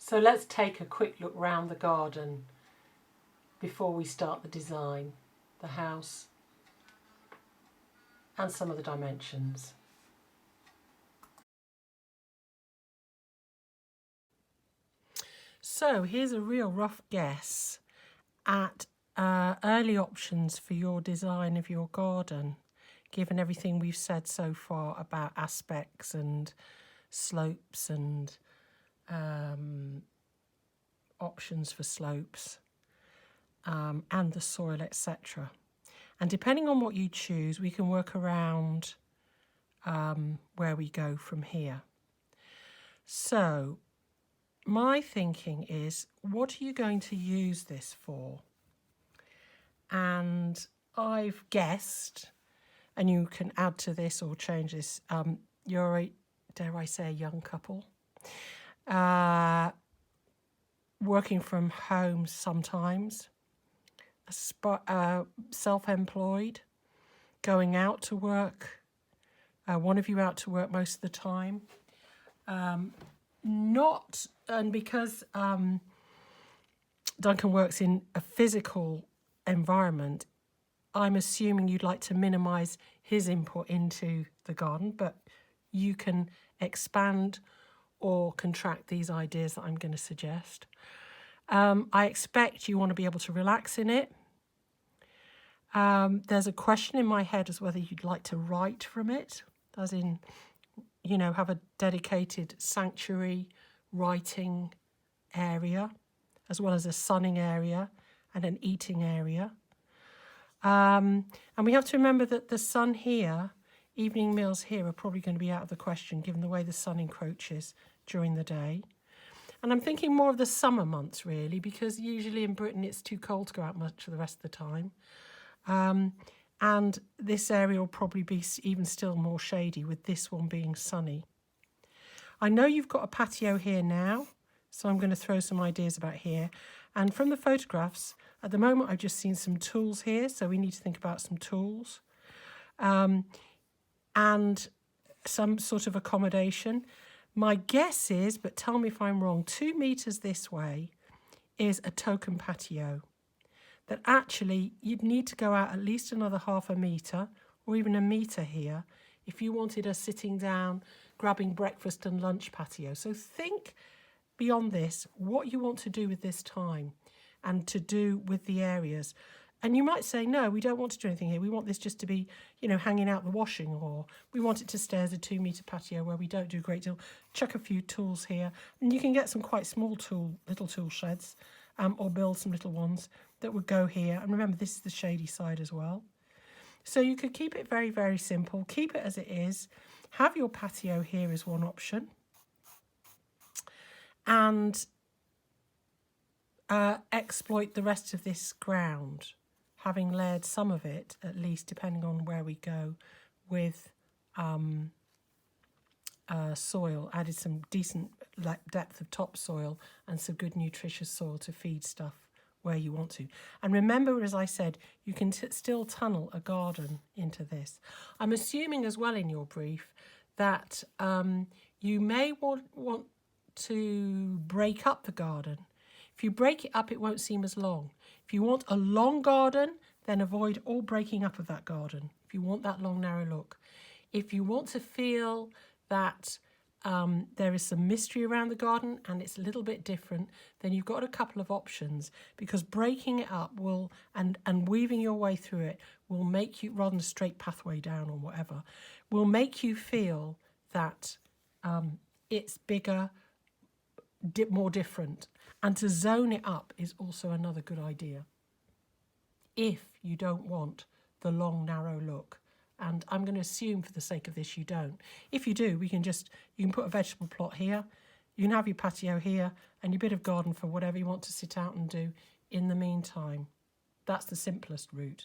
So let's take a quick look round the garden before we start the design, the house and some of the dimensions. So here's a real rough guess at early options for your design of your garden, given everything we've said so far about aspects and slopes and options for slopes and the soil, etc. And depending on what you choose, we can work around where we go from here. So my thinking is, what are you going to use this for? And I've guessed, and you can add to this or change this, you're a, dare I say, a young couple, working from home sometimes, self-employed, going out to work, one of you out to work most of the time. And because Duncan works in a physical environment, I'm assuming you'd like to minimise his input into the garden, but you can expand or contract these ideas that I'm going to suggest. I expect you want to be able to relax in it. There's a question in my head as whether you'd like to write from it, as in, you know, have a dedicated sanctuary writing area, as well as a sunning area and an eating area. And we have to remember that the sun here, evening meals here are probably going to be out of the question given the way the sun encroaches during the day. And I'm thinking more of the summer months really, because usually in Britain it's too cold to go out much for the rest of the time. And this area will probably be even still more shady, with this one being sunny. I know you've got a patio here now, so I'm going to throw some ideas about here. And from the photographs, at the moment I've just seen some tools here, so we need to think about some tools. And some sort of accommodation. My guess is, but tell me if I'm wrong, 2 meters this way is a token patio. That actually you'd need to go out at least another ½ a metre or even a metre here if you wanted a sitting down, grabbing breakfast and lunch patio. So think beyond this, what you want to do with this time and to do with the areas. And you might say, no, we don't want to do anything here. We want this just to be, you know, hanging out the washing, or we want it to stay as a 2 metre patio where we don't do a great deal. Chuck a few tools here, and you can get some quite small little tool sheds, or build some little ones that would go here. And remember, this is the shady side as well. So you could keep it very, very simple. Keep it as it is. Have your patio here as one option. And exploit the rest of this ground, having layered some of it, at least, depending on where we go, with soil, added some decent depth of topsoil and some good nutritious soil to feed stuff where you want to. And remember, as I said, you can still tunnel a garden into this. I'm assuming as well in your brief that you may want to break up the garden. If you break it up, it won't seem as long. If you want a long garden, then avoid all breaking up of that garden, if you want that long, narrow look. If you want to feel that there is some mystery around the garden and it's a little bit different, then you've got a couple of options, because breaking it up will and weaving your way through it will make you, rather than a straight pathway down or whatever, will make you feel that it's bigger, more different. And to zone it up is also another good idea if you don't want the long, narrow look. And I'm going to assume for the sake of this you don't. If you do, you can put a vegetable plot here, you can have your patio here, and your bit of garden for whatever you want to sit out and do in the meantime. That's the simplest route.